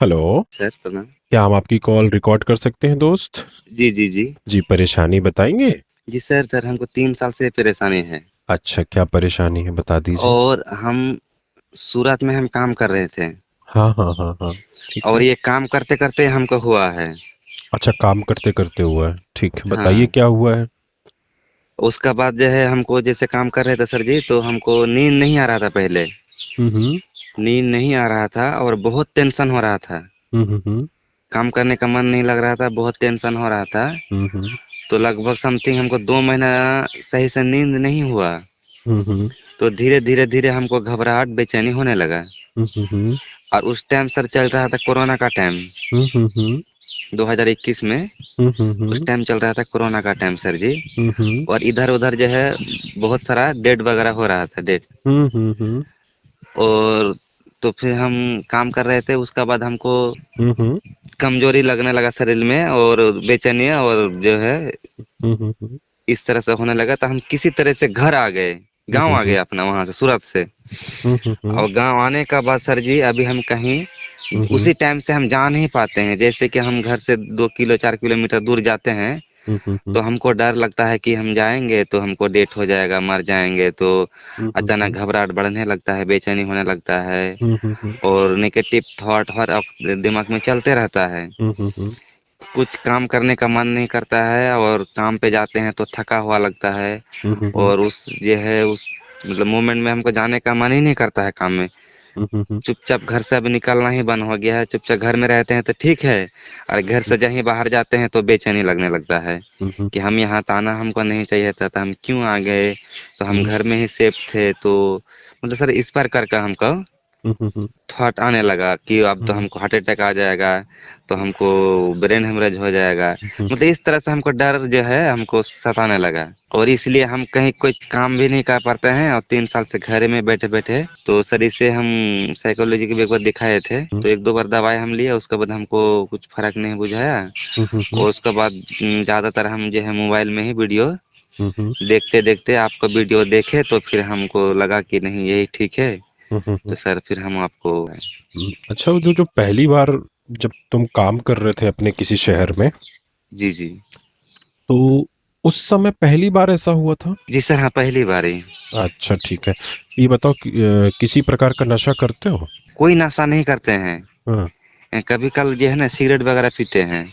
Hello. Sir प्रणाम। क्या हम आपकी कॉल रिकॉर्ड कर सकते हैं दोस्त? जी जी जी। जी, परेशानी बताएंगे? जी सर हमको 3 साल से परेशानी है। अच्छा, क्या परेशानी है बता दीजिए। और हम सूरत में हम काम कर रहे थे। हाँ हाँ हाँ हाँ। ठीक और है। ये काम करते करते हमको हुआ है। अच्छा, काम करते करते हुआ है, ठीक है, बताइए हाँ। क्या हुआ है। उसका बाद जो है हमको जैसे काम कर रहे थे सर जी, तो हमको नींद नहीं आ रहा था पहले। हम्म नींद नहीं आ रहा था और बहुत टेंशन हो रहा था। हम्म। काम करने का मन नहीं लग रहा था, बहुत टेंशन हो रहा था। हम्म तो लगभग समथिंग हमको 2 महीना सही से नींद नहीं हुआ। हम्म तो धीरे धीरे धीरे हमको घबराहट बेचैनी होने लगा। हम्म और उस टाइम सर चल रहा था कोरोना का टाइम। हम्म 2021 में उस हम्म टाइम चल रहा था कोरोना का टाइम सर जी। हम्म और इधर उधर जो है बहुत सारा डेट वगैरह हो रहा था, डेट। हम्म और तो फिर हम काम कर रहे थे, उसका बाद हमको हम्म कमजोरी लगने लगा शरीर में और बेचैनी, और जो है हम्म इस तरह से होने लगा। तो हम किसी तरह से घर आ गए, गांव आ गए अपना, वहां से सूरत से। हम्म और गांव आने का बाद सर जी अभी हम कहीं हम्म उसी टाइम से हम जा नहीं पाते हैं। जैसे कि हम घर से 2 किलो 4 किलोमीटर दूर जाते हैं, तो हमको डर लगता है कि हम जाएंगे तो हमको डेथ हो जाएगा, मर जाएंगे। तो अचानक घबराहट बढ़ने लगता है, बेचैनी होने लगता है। और नेगेटिव थॉट हर वक्त दिमाग में चलते रहता है। कुछ काम करने का मन नहीं करता है, और काम पे जाते हैं तो थका हुआ लगता है। और उस ये है उस मतलब मोमेंट में हमको जाने का मन ही नहीं करता है काम में। चुपचाप घर से अब निकलना ही बंद हो गया है। चुपचाप घर में रहते हैं तो ठीक है, और घर से जहीं बाहर जाते हैं तो बेचैनी लगने लगता है कि हम यहाँ तो आना हमको नहीं चाहिए था, तो हम क्यों आ गए। तो हम घर में ही सेफ थे। तो मतलब सर इस पर करके हमको थॉट आने लगा कि अब तो हमको हार्ट अटैक आ जाएगा, तो हमको ब्रेन हेमरेज हो जाएगा। मतलब इस तरह से हमको डर जो है हमको सताने लगा। और इसलिए हम कहीं कोई काम भी नहीं कर पाते हैं, और 3 साल से घर में बैठे बैठे। तो सर इसे हम साइकोलॉजी के भी एक बार दिखाए थे, तो 1 2 बार दवाई हम लिए, उसके बाद हमको कुछ फर्क नहीं बुझाया। और उसके बाद ज्यादातर हम जो है मोबाइल में ही वीडियो देखते देखते आपका वीडियो देखे, तो फिर हमको लगा कि नहीं यही ठीक है। तो सर फिर हम आपको। अच्छा, वो जो जो पहली बार जब तुम काम कर रहे थे अपने किसी शहर में, जी जी। तो उस समय पहली बार ऐसा हुआ था? जी सर हाँ, पहली बार ही। अच्छा, ठीक है। ये बताओ कि, किसी प्रकार का नशा करते हो? कोई नशा नहीं करते हाँ। हैं। कभी कल जो है ना सिगरेट वगैरह पीते हैं।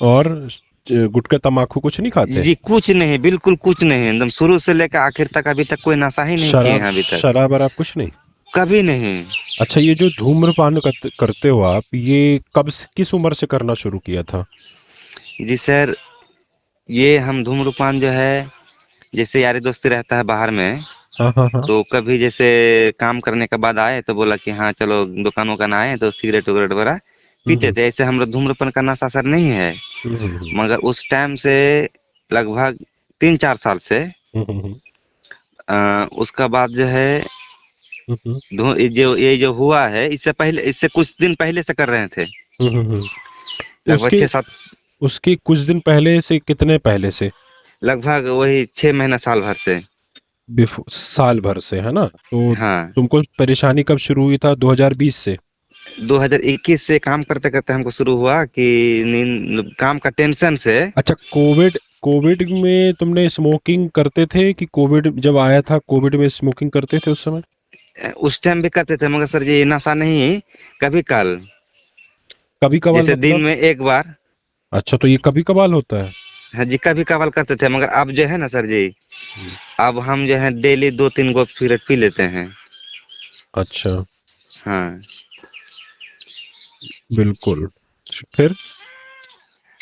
और गुटखा तमाकू कुछ नहीं खाते? जी कुछ नहीं, बिल्कुल कुछ नहीं, एकदम शुरू से लेकर आखिर तक अभी तक कोई नशा ही नहीं किए शराब हैं अभी तक। शराब वराब कुछ नहीं? कभी नहीं। अच्छा, ये जो धूम्रपान करते हो आप, ये किस उम्र से करना शुरू किया था? जी सर, ये हम धूम्रपान जो है, जैसे यारी दोस्ती रहता है बाहर में, हाँ हाँ हाँ। तो कभी जैसे काम करने के बाद आए तो बोला कि हाँ चलो दुकान वुकान आए, तो सिगरेट वगैरह वगैरह पीते हम्म थे। ऐसे हम लोग धूम्रपान का नशा सर नहीं है। हम्म मगर उस टाइम से लगभग 3 4 साल से हम्म उसका बाद जो है हम्म ये जो हुआ है, इससे पहले, इससे कुछ दिन पहले से कर रहे थे, हम्म। तो लगभग उसके 6 7। उसके कुछ दिन पहले से, कितने पहले से? लगभग वही 6 महीना साल भर से। साल भर से, है ना? तो हाँ। तुमको परेशानी कब शुरू हुई था? 2020 से? 2021 से काम करते करते हमको शुरू हुआ कि नींद काम का टेंशन से। अच्छा, कोविड कोविड में तुमने स्मोकिंग करते थे कि कोविड जब आया था कोविड में स्मोकिंग करते थे उस समय? उस टाइम भी करते थे, मगर सर ये नशा नहीं, कभी कल, कभी कभार जैसे दिन मतलब? में एक बार। अच्छा, तो ये कभी कभार होता है? हाँ जी, कभी कभार करते थे, मगर अब जो है ना सर जी, हम्म। अब हम जो है डेली 2 3 गो सिगरेट पी लेते हैं। अच्छा, हाँ। बिल्कुल। फिर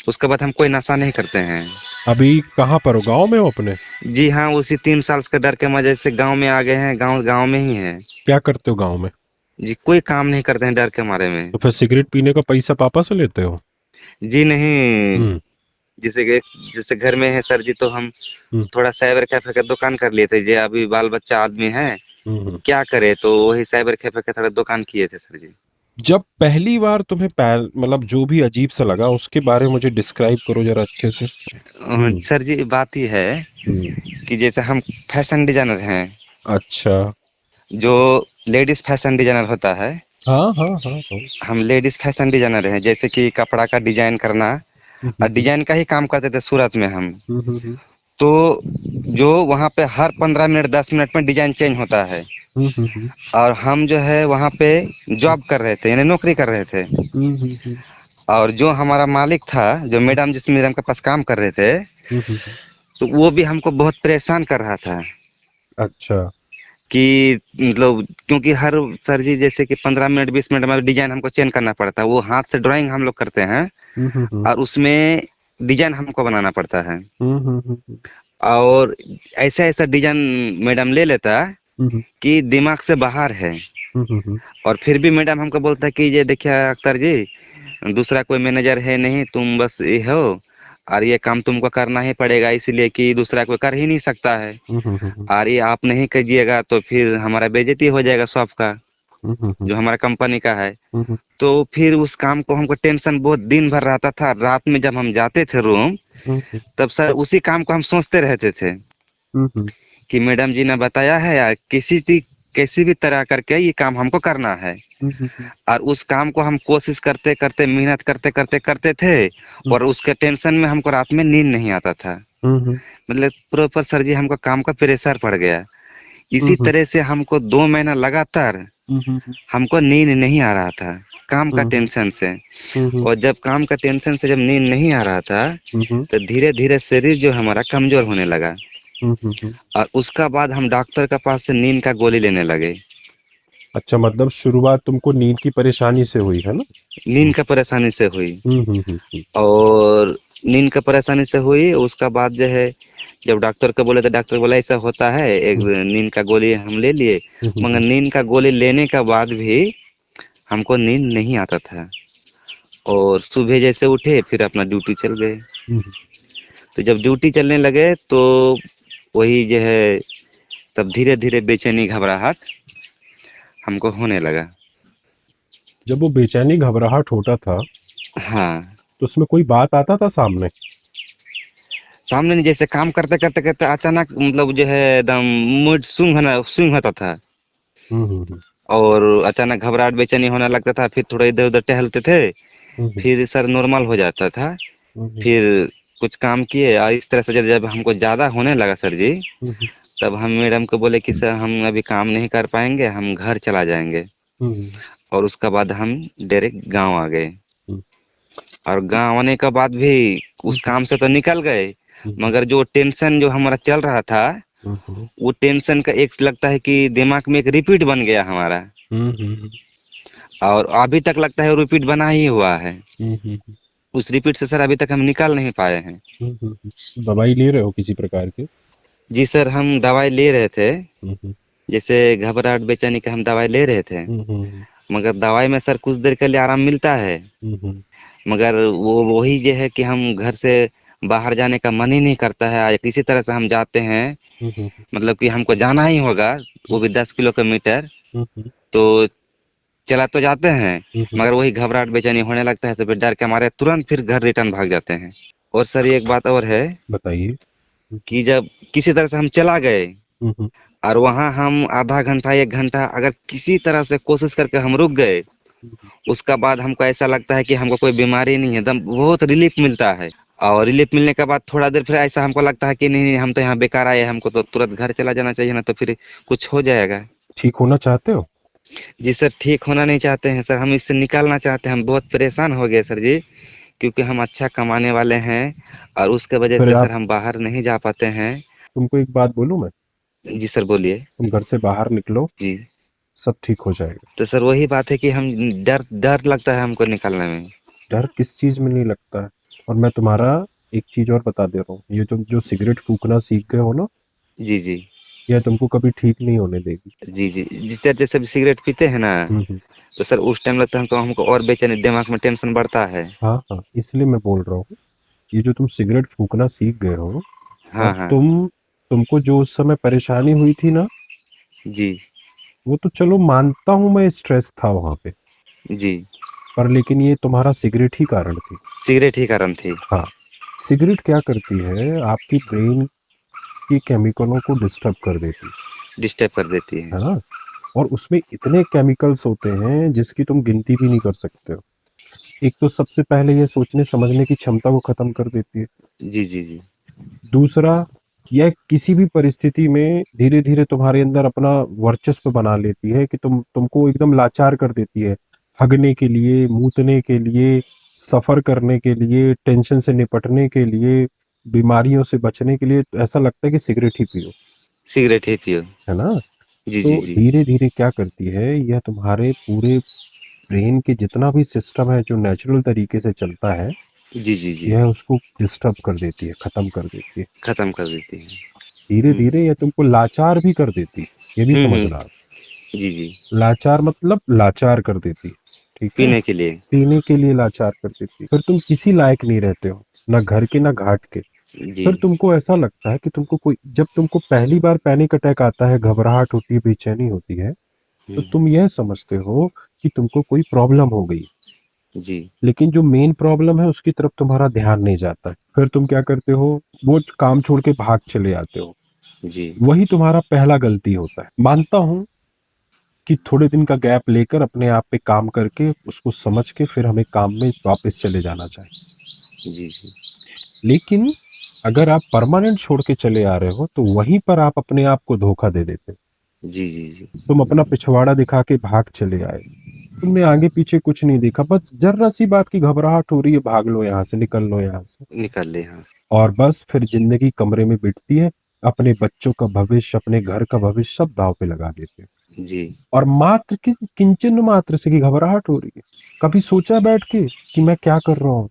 उसके बाद हम कोई नशा नहीं करते हैं। अभी कहाँ पर हो? गांव में हो अपने? जी हाँ, उसी 3 साल के डर के वजह से गांव में आ गए हैं, गांव गांव में ही है। क्या करते हो गांव में? जी कोई काम नहीं करते हैं डर के मारे में। तो फिर सिगरेट पीने का पैसा पापा से लेते हो? जी नहीं। हम्म जैसे कि जैसे घर में है सर जी, तो हम हम्म थोड़ा साइबर कैफे का दुकान कर लिए थे। जे अभी बाल बच्चा आदमी है, हम्म। क्या करे, तो वही साइबर कैफे का थोड़ा दुकान किए थे सर जी। जब पहली बार तुम्हें मतलब जो भी अजीब सा लगा उसके बारे में मुझे डिस्क्राइब करो जरा अच्छे से। हम्म सर जी बात ही है हम्म। कि जैसे हम फैशन डिजाइनर हैं, अच्छा। जो लेडीज फैशन डिजाइनर होता है, हाँ हाँ हाँ हाँ। हम लेडीज फैशन डिजाइनर हैं, जैसे कि कपड़ा का डिजाइन करना और हम्म डिजाइन का ही काम करते थे सूरत में हम। हम्म हम्म तो जो वहाँ पे हर 15 मिनट 10 मिनट में डिजाइन चेंज होता है, हम्म हम्म और हम जो है वहाँ पे जॉब कर रहे थे, यानी नौकरी कर रहे थे। हम्म और जो हमारा मालिक था, जो मैडम जिस मैडम के पास काम कर रहे थे, हम्म। तो वो भी हमको बहुत परेशान कर रहा था अच्छा। कि मतलब, क्योंकि हर सर जी जैसे कि 15 मिनट 20 मिनट में डिजाइन हमको चेंज करना पड़ता है। वो हाथ से ड्राइंग हम लोग करते हैं हम्म। और उसमें डिजाइन हमको बनाना पड़ता है। हम्म। और ऐसा ऐसा डिजाइन मैडम ले लेता हम्म कि दिमाग से बाहर है। हम्म। और फिर भी मैडम हमको बोलता है कि ये देखिए अख्तर जी, दूसरा कोई मैनेजर है नहीं, तुम बस ये हो, और ये काम तुमको करना ही पड़ेगा, इसलिए कि दूसरा कोई कर ही नहीं सकता है। हम्म और ये आप नहीं कीजिएगा तो फिर हमारा बेइज्जती हो जाएगा शॉप का, जो हमारा कंपनी का है। तो फिर उस काम को हमको टेंशन बहुत दिन भर रहता था। रात में जब हम जाते थे रूम, तब सर उसी काम को हम सोचते रहते थे कि मैडम जी ने बताया है या किसी भी तरह करके ये काम हमको करना है। और उस काम को हम कोशिश करते करते, मेहनत करते करते करते थे, और उसके टेंशन में हमको रात में नींद नहीं आता था। मतलब प्रॉपर सर जी हमको काम का प्रेशर पड़ गया। इसी तरह से हमको 2 महीना लगातार हमको नींद नहीं आ रहा था, काम का टेंशन से। और जब काम का टेंशन से जब नींद नहीं आ रहा था, तो धीरे धीरे शरीर जो हमारा कमजोर होने लगा। और उसका बाद हम डॉक्टर के पास से नींद का गोली लेने लगे। अच्छा, मतलब शुरुआत तुमको नींद की परेशानी से हुई है ना? नींद का परेशानी से हुई। हम्म। और नींद का परेशानी से हुई, उसका बाद जो है जब डॉक्टर को बोले तो डॉक्टर बोला ऐसा होता है, एक नींद का गोली हम ले लिए। मगर नींद का गोली लेने के बाद भी हमको नींद नहीं आता था। और सुबह जैसे उठे फिर अपना ड्यूटी चल गए। तो जब ड्यूटी चलने लगे तो वही जो है, तब धीरे धीरे बेचैनी घबराहट हमको होने लगा। जब वो बेचैनी घबराहट होता था हाँ, तो उसमें कोई बात आता था सामने? सामने नहीं, जैसे काम करते करते करते अचानक मतलब जो है एकदम मूड स्विंग होता था। हम्म। और अचानक घबराहट बेचैनी होने लगता था, फिर थोड़ा इधर उधर टहलते थे, हम्म फिर सर नॉर्मल हो जाता था। हम्म फिर कुछ काम किए, और इस तरह से जब जब हमको ज्यादा होने लगा सर जी, हम्म तब हम मैडम को बोले कि सर हम अभी काम नहीं कर पाएंगे, हम घर चला जाएंगे। हम्म और उसके बाद हम डायरेक्ट गांव आ गए। हम्म और गांव आने के बाद भी उस काम से तो निकल गए, मगर जो टेंशन जो हमारा चल रहा था, हम्म वो टेंशन का एक लगता है कि दिमाग में एक रिपीट बन गया हमारा। हम्म और अभी तक लगता है वो रिपीट बना ही हुआ है। हम्म उस रिपीट से सर अभी तक हम निकल नहीं पाए हैं। दवाई ले रहे हो किसी प्रकार के? जी सर, हम दवाई ले रहे थे, हम्म जैसे घबराहट बेचैनी का हम दवाई ले रहे थे। हम्म मगर दवाई में सर कुछ देर के लिए आराम मिलता है, हम्म मगर वो वही जो है कि हम घर से बाहर जाने का मन ही नहीं करता है। किसी तरह से हम जाते हैं, हम्म मतलब कि हमको जाना ही होगा, वो भी 10 किलोमीटर। हम्म तो चला तो जाते हैं, हम्म। मगर वही घबराहट बेचैनी होने लगता है, तो फिर डर के हमारे तुरंत फिर घर रिटर्न भाग जाते हैं। और सर एक बात और है बताइए। कि जब किसी तरह से हम चला गए, हम्म और वहां हम आधा घंटा 1 घंटा अगर किसी तरह से कोशिश करके हम रुक गए, उसका बाद हमको ऐसा लगता है कि हमको कोई बीमारी नहीं है, एकदम बहुत रिलीफ मिलता है। और रिलीफ मिलने के बाद थोड़ा देर फिर ऐसा हमको लगता है कि नहीं नहीं, हम तो यहाँ बेकार आए हैं, हमको तो तुरंत घर चला जाना चाहिए ना, तो फिर कुछ हो जाएगा। ठीक होना चाहते हो? जी सर, ठीक होना नहीं चाहते हैं सर, हम इससे निकालना चाहते हैं। हम बहुत परेशान हो गए सर जी, क्योंकि हम अच्छा कमाने वाले हैं, और उसके वजह फिर से आप, सर हम बाहर नहीं जा पाते हैं। तुमको एक बात बोलूं मैं? जी सर बोलिए। तुम घर से बाहर निकलो, जी। सब ठीक हो जाएगा। तो सर वही बात है कि हम डर डर लगता है हमको निकलने में। डर किस चीज में नहीं लगता है। और मैं तुम्हारा एक चीज और बता दे रहा हूँ, ये तुम जो सिगरेट फूकना सीख गए हो ना, जी जी। यह तुमको कभी ठीक नहीं होने देगी। जी जी, जिस तरह जैसे भी सिगरेट पीते हैं ना, हम्म। तो सर उस टाइम लगता है हमको हमको और बेचैनी, दिमाग में टेंशन बढ़ता है। हाँ हाँ, इसलिए मैं बोल रहा हूँ, ये जो तुम सिगरेट फूकना सीख गए हो, और हाँ हाँ। तुमको जो उस समय परेशानी हुई थी ना, जी वो तो चलो मानता हूँ मैं, स्ट्रेस था वहां पे, जी। पर लेकिन ये तुम्हारा सिगरेट ही कारण थी। सिगरेट ही कारण थी। हाँ। सिगरेट क्या करती है, आपकी ब्रेन की केमिकलों को डिस्टर्ब कर देती डिस्टर्ब कर देती है। है ना? और उसमें इतने केमिकल्स होते हैं जिसकी तुम गिनती भी नहीं कर सकते हो। एक तो सबसे पहले ये सोचने समझने की क्षमता को खत्म कर देती है। जी जी जी। दूसरा, यह किसी भी परिस्थिति में धीरे धीरे तुम्हारे अंदर अपना वर्चस्व बना लेती है कि तुमको एकदम लाचार कर देती है। हगने के लिए, मूतने के लिए, सफर करने के लिए, टेंशन से निपटने के लिए, बीमारियों से बचने के लिए ऐसा लगता है कि सिगरेट ही पियो, सिगरेट ही पियो। है ना। जी तो जी जी। धीरे धीरे क्या करती है, यह तुम्हारे पूरे ब्रेन के जितना भी सिस्टम है जो नेचुरल तरीके से चलता है, जी जी जी। यह उसको डिस्टर्ब कर देती है, खत्म कर देती है। खत्म कर देती है। धीरे धीरे यह तुमको लाचार भी कर देती है, ये भी हम्म। समझना आप। जी जी। लाचार मतलब लाचार कर देती, ठीक है। पीने के लिए। पीने के लिए लाचार कर देती, फिर तुम किसी लायक नहीं रहते हो, ना घर के ना घाट के। जी। फिर तुमको ऐसा लगता है कि तुमको कोई, जब तुमको पहली बार पैनिक अटैक आता है, घबराहट होती है, बेचैनी होती है, तो हम्म, तुम यह समझते हो कि तुमको कोई प्रॉब्लम हो गई। जी लेकिन जो मेन प्रॉब्लम है उसकी तरफ तुम्हारा ध्यान नहीं जाता है। फिर तुम क्या करते हो, वो काम छोड़ के भाग चले आते हो। जी। वही तुम्हारा पहला गलती होता है। मानता हूं कि थोड़े दिन का गैप लेकर अपने आप पे काम करके उसको समझ के फिर हमें काम में वापस चले जाना चाहिए। जी जी। लेकिन अगर आप परमानेंट छोड़ के चले आ रहे हो तो वहीं पर आप अपने आप को धोखा दे देते हो। जी जी जी। तुम अपना पिछवाड़ा दिखा के भाग चले आए, तुमने आगे पीछे कुछ नहीं देखा, बस जर्रा सी बात की घबराहट हो रही है, भाग लो यहाँ से, निकल लो यहाँ से। निकल ले यहाँ से। और बस फिर जिंदगी कमरे में बिठती है, अपने बच्चों का भविष्य, अपने घर का भविष्य सब दांव पे लगा देते हैं। जी। और मात्र किस किंचन मात्र से की घबराहट हो रही है। कभी सोचा बैठ के कि मैं क्या कर रहा हूँ,